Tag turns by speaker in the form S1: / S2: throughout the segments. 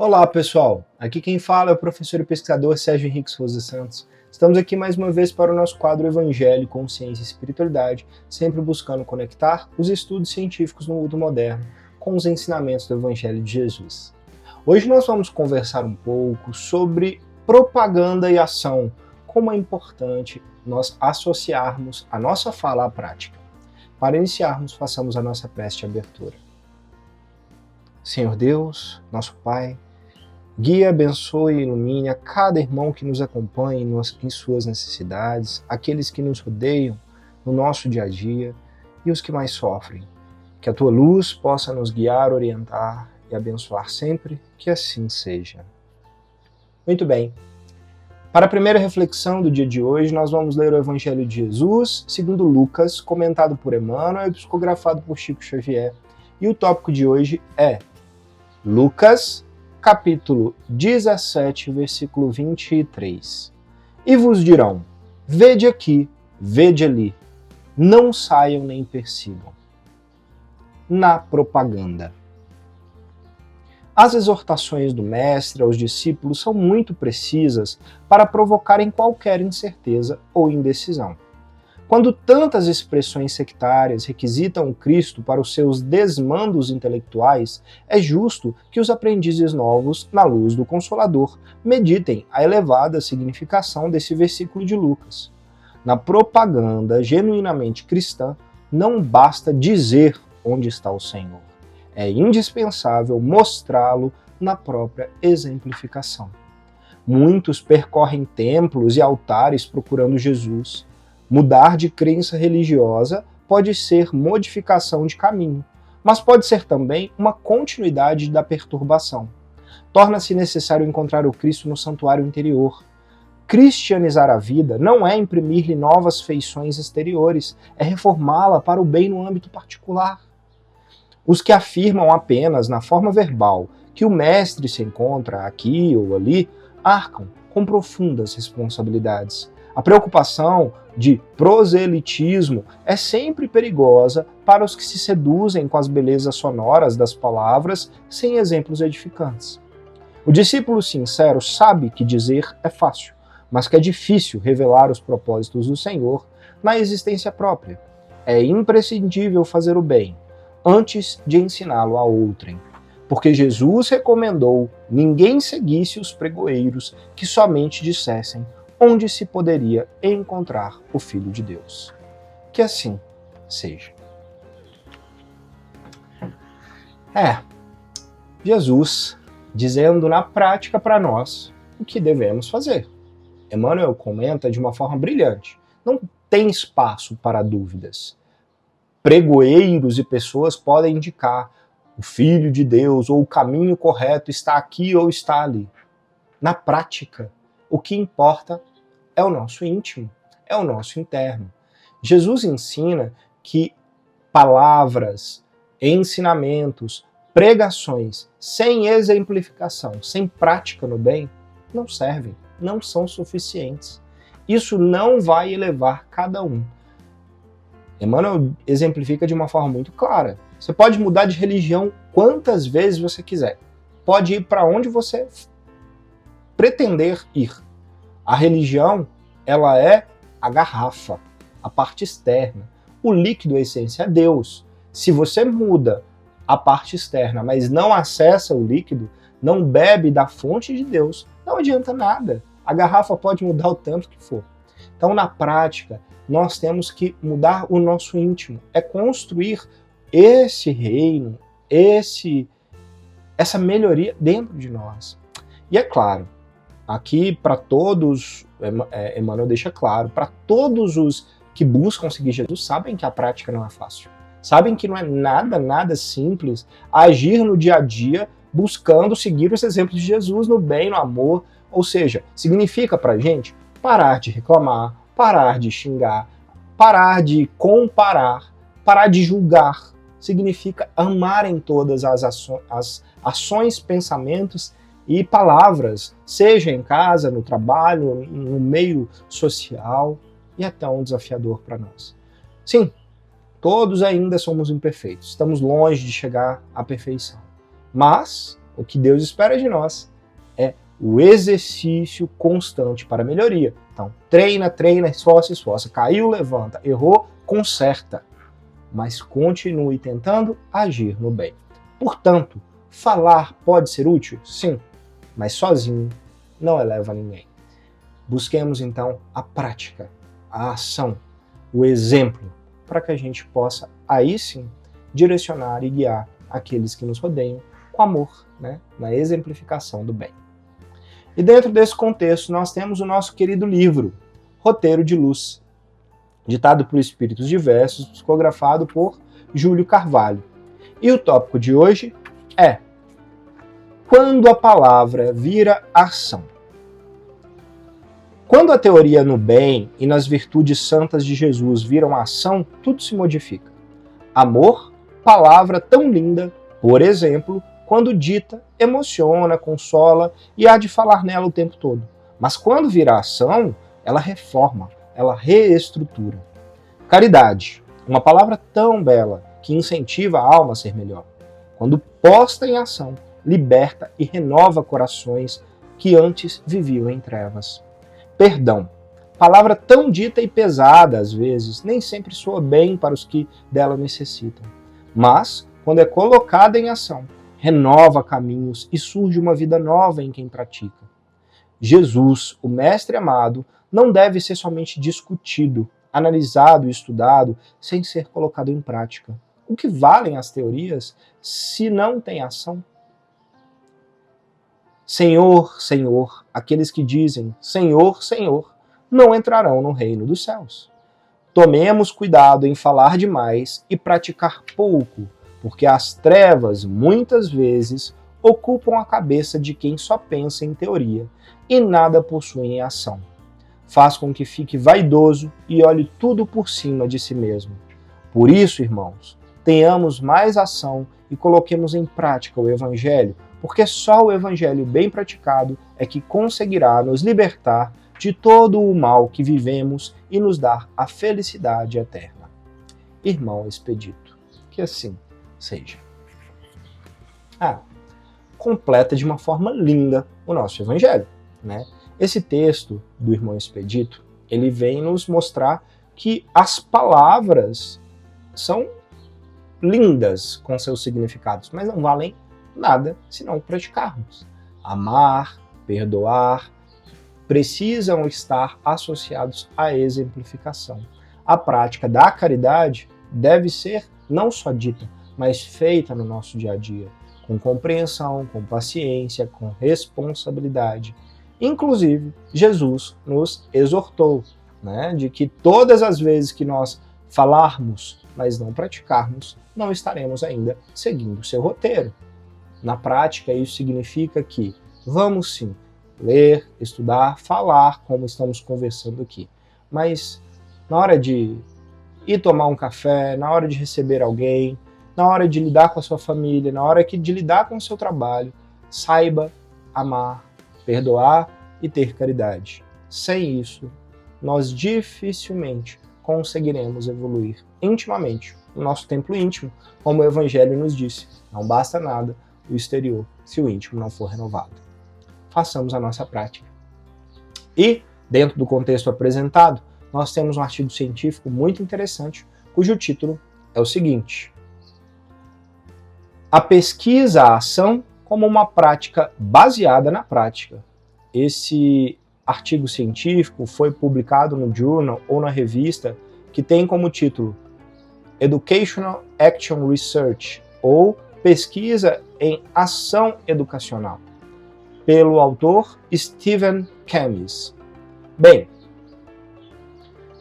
S1: Olá pessoal, aqui quem fala é o professor e pesquisador Sérgio Henrique Souza Santos. Estamos aqui mais uma vez para o nosso quadro Evangelho, Consciência e Espiritualidade, sempre buscando conectar os estudos científicos no mundo moderno com os ensinamentos do Evangelho de Jesus. Hoje nós vamos conversar um pouco sobre propaganda e ação, como é importante nós associarmos a nossa fala à prática. Para iniciarmos, façamos a nossa prece de abertura. Senhor Deus, nosso Pai, guia, abençoe e ilumine a cada irmão que nos acompanha em suas necessidades, aqueles que nos rodeiam no nosso dia a dia e os que mais sofrem. Que a Tua luz possa nos guiar, orientar e abençoar sempre, que assim seja. Muito bem. Para a primeira reflexão do dia de hoje, nós vamos ler o Evangelho de Jesus, segundo Lucas, comentado por Emmanuel e psicografado por Chico Xavier. E o tópico de hoje é Lucas, capítulo 17, versículo 23. E vos dirão, vede aqui, vede ali, não saiam nem persigam. Na propaganda. As exortações do Mestre aos discípulos são muito precisas para provocarem qualquer incerteza ou indecisão. Quando tantas expressões sectárias requisitam o Cristo para os seus desmandos intelectuais, é justo que os aprendizes novos, na luz do Consolador, meditem a elevada significação desse versículo de Lucas. Na propaganda genuinamente cristã, não basta dizer onde está o Senhor. É indispensável mostrá-lo na própria exemplificação. Muitos percorrem templos e altares procurando Jesus. Mudar de crença religiosa pode ser modificação de caminho, mas pode ser também uma continuidade da perturbação. Torna-se necessário encontrar o Cristo no santuário interior. Cristianizar a vida não é imprimir-lhe novas feições exteriores, é reformá-la para o bem no âmbito particular. Os que afirmam apenas na forma verbal que o Mestre se encontra aqui ou ali, arcam com profundas responsabilidades. A preocupação de proselitismo é sempre perigosa para os que se seduzem com as belezas sonoras das palavras sem exemplos edificantes. O discípulo sincero sabe que dizer é fácil, mas que é difícil revelar os propósitos do Senhor na existência própria. É imprescindível fazer o bem antes de ensiná-lo a outrem, porque Jesus recomendou ninguém seguisse os pregoeiros que somente dissessem onde se poderia encontrar o Filho de Deus. Que assim seja. Jesus dizendo na prática para nós o que devemos fazer. Emmanuel comenta de uma forma brilhante. Não tem espaço para dúvidas. Pregoeiros e pessoas podem indicar o Filho de Deus ou o caminho correto está aqui ou está ali. Na prática, o que importa é o nosso íntimo, é o nosso interno. Jesus ensina que palavras, ensinamentos, pregações sem exemplificação, sem prática no bem, não servem, não são suficientes. Isso não vai elevar cada um. Emmanuel exemplifica de uma forma muito clara. Você pode mudar de religião quantas vezes você quiser. Pode ir para onde você pretender ir. A religião, ela é a garrafa, a parte externa. O líquido, a essência, é Deus. Se você muda a parte externa, mas não acessa o líquido, não bebe da fonte de Deus, não adianta nada. A garrafa pode mudar o tanto que for. Então, na prática, nós temos que mudar o nosso íntimo. É construir esse reino, essa melhoria dentro de nós. E é claro, aqui para todos, Emmanuel deixa claro, para todos os que buscam seguir Jesus, sabem que a prática não é fácil. Sabem que não é nada simples agir no dia a dia buscando seguir os exemplos de Jesus no bem, no amor. Ou seja, significa para gente parar de reclamar, parar de xingar, parar de comparar, parar de julgar. Significa amar em todas as ações, pensamentos e palavras, seja em casa, no trabalho, no meio social, e é tão desafiador para nós. Sim, todos ainda somos imperfeitos, estamos longe de chegar à perfeição. Mas O que Deus espera de nós é o exercício constante para a melhoria. Então, treina, esforça. Caiu, levanta. Errou, conserta. Mas continue tentando agir no bem. Portanto, falar pode ser útil? Sim, mas sozinho não eleva ninguém. Busquemos então a prática, a ação, o exemplo, para que a gente possa, aí sim, direcionar e guiar aqueles que nos rodeiam com amor, né, na exemplificação do bem. E dentro desse contexto, nós temos o nosso querido livro, Roteiro de Luz, ditado por espíritos diversos, psicografado por Júlio Carvalho. E o tópico de hoje é: quando a palavra vira ação. Quando a teoria no bem e nas virtudes santas de Jesus viram ação, tudo se modifica. Amor, palavra tão linda, por exemplo, quando dita, emociona, consola e há de falar nela o tempo todo. Mas quando vira ação, ela reforma, ela reestrutura. Caridade, uma palavra tão bela que incentiva a alma a ser melhor. Quando posta em ação, liberta e renova corações que antes viviam em trevas. Perdão, palavra tão dita e pesada às vezes, nem sempre soa bem para os que dela necessitam. Mas, quando é colocada em ação, renova caminhos e surge uma vida nova em quem pratica. Jesus, o Mestre amado, não deve ser somente discutido, analisado e estudado sem ser colocado em prática. O que valem as teorias se não tem ação? Senhor, Senhor, aqueles que dizem Senhor, Senhor, não entrarão no reino dos céus. Tomemos cuidado em falar demais e praticar pouco, porque as trevas, muitas vezes, ocupam a cabeça de quem só pensa em teoria e nada possui em ação. Faz com que fique vaidoso e olhe tudo por cima de si mesmo. Por isso, irmãos, tenhamos mais ação e coloquemos em prática o Evangelho, porque só o Evangelho bem praticado é que conseguirá nos libertar de todo o mal que vivemos e nos dar a felicidade eterna. Irmão Expedito, que assim seja. Completa de uma forma linda o nosso Evangelho, né? Esse texto do irmão Expedito, ele vem nos mostrar que as palavras são lindas com seus significados, mas não valem nada se não praticarmos. Amar, perdoar, precisam estar associados à exemplificação. A prática da caridade deve ser não só dita, mas feita no nosso dia a dia, com compreensão, com paciência, com responsabilidade. Inclusive, Jesus nos exortou, né, de que todas as vezes que nós falarmos, mas não praticarmos, não estaremos ainda seguindo o seu roteiro. Na prática, isso significa que vamos sim ler, estudar, falar, como estamos conversando aqui. Mas na hora de ir tomar um café, na hora de receber alguém, na hora de lidar com a sua família, na hora de lidar com o seu trabalho, saiba amar, perdoar e ter caridade. Sem isso, nós dificilmente conseguiremos evoluir intimamente no nosso templo íntimo, como o Evangelho nos disse. Não basta nada o exterior se o íntimo não for renovado. Façamos a nossa prática. E, dentro do contexto apresentado, nós temos um artigo científico muito interessante, cujo título é o seguinte: A pesquisa à ação como uma prática baseada na prática. Esse artigo científico foi publicado no journal ou na revista que tem como título Educational Action Research, ou Pesquisa em Ação Educacional, pelo autor Stephen Kemmis. Bem,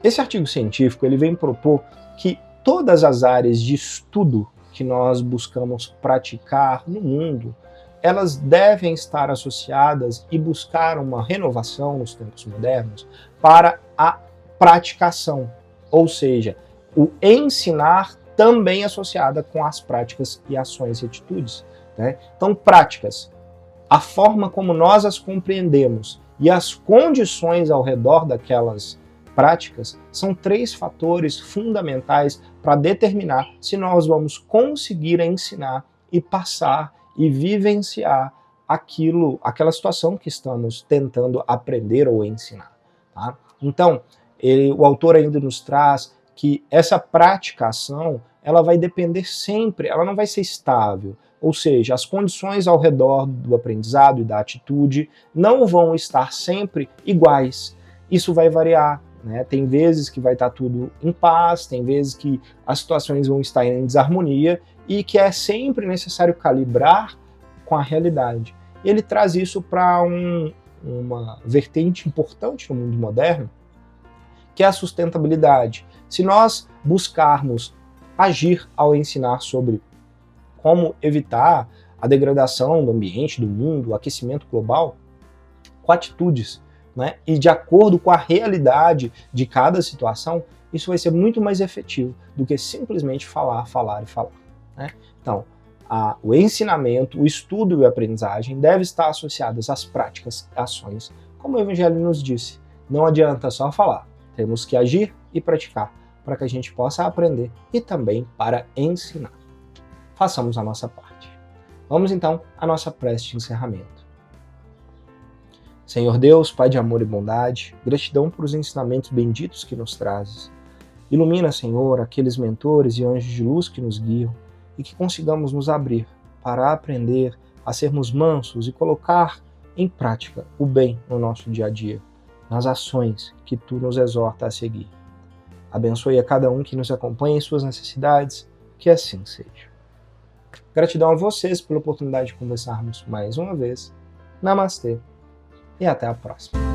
S1: esse artigo científico ele vem propor que todas as áreas de estudo que nós buscamos praticar no mundo, elas devem estar associadas e buscar uma renovação nos tempos modernos para a praticação, ou seja, o ensinar também associada com as práticas e ações e atitudes, né? Então, práticas, a forma como nós as compreendemos e as condições ao redor daquelas práticas são 3 fatores fundamentais para determinar se nós vamos conseguir ensinar e passar e vivenciar aquela situação que estamos tentando aprender ou ensinar. Tá? Então, o autor ainda nos traz que essa praticação ela vai depender sempre, ela não vai ser estável, ou seja, as condições ao redor do aprendizado e da atitude não vão estar sempre iguais. Isso vai variar, né? Tem vezes que vai estar tudo em paz, tem vezes que as situações vão estar em desarmonia e que é sempre necessário calibrar com a realidade. Ele traz isso para uma vertente importante no mundo moderno, que é a sustentabilidade. Se nós buscarmos agir ao ensinar sobre como evitar a degradação do ambiente, do mundo, o aquecimento global, com atitudes, né, e de acordo com a realidade de cada situação, isso vai ser muito mais efetivo do que simplesmente falar. Né? Então, o ensinamento, o estudo e a aprendizagem devem estar associados às práticas, ações, como o Evangelho nos disse. Não adianta só falar, temos que agir e praticar para que a gente possa aprender e também para ensinar. Façamos a nossa parte. Vamos então à nossa prece de encerramento. Senhor Deus, Pai de amor e bondade, gratidão por os ensinamentos benditos que nos trazes. Ilumina, Senhor, aqueles mentores e anjos de luz que nos guiam e que consigamos nos abrir para aprender a sermos mansos e colocar em prática o bem no nosso dia a dia, nas ações que Tu nos exorta a seguir. Abençoe a cada um que nos acompanha em suas necessidades, que assim seja. Gratidão a vocês pela oportunidade de conversarmos mais uma vez. Namastê e até a próxima.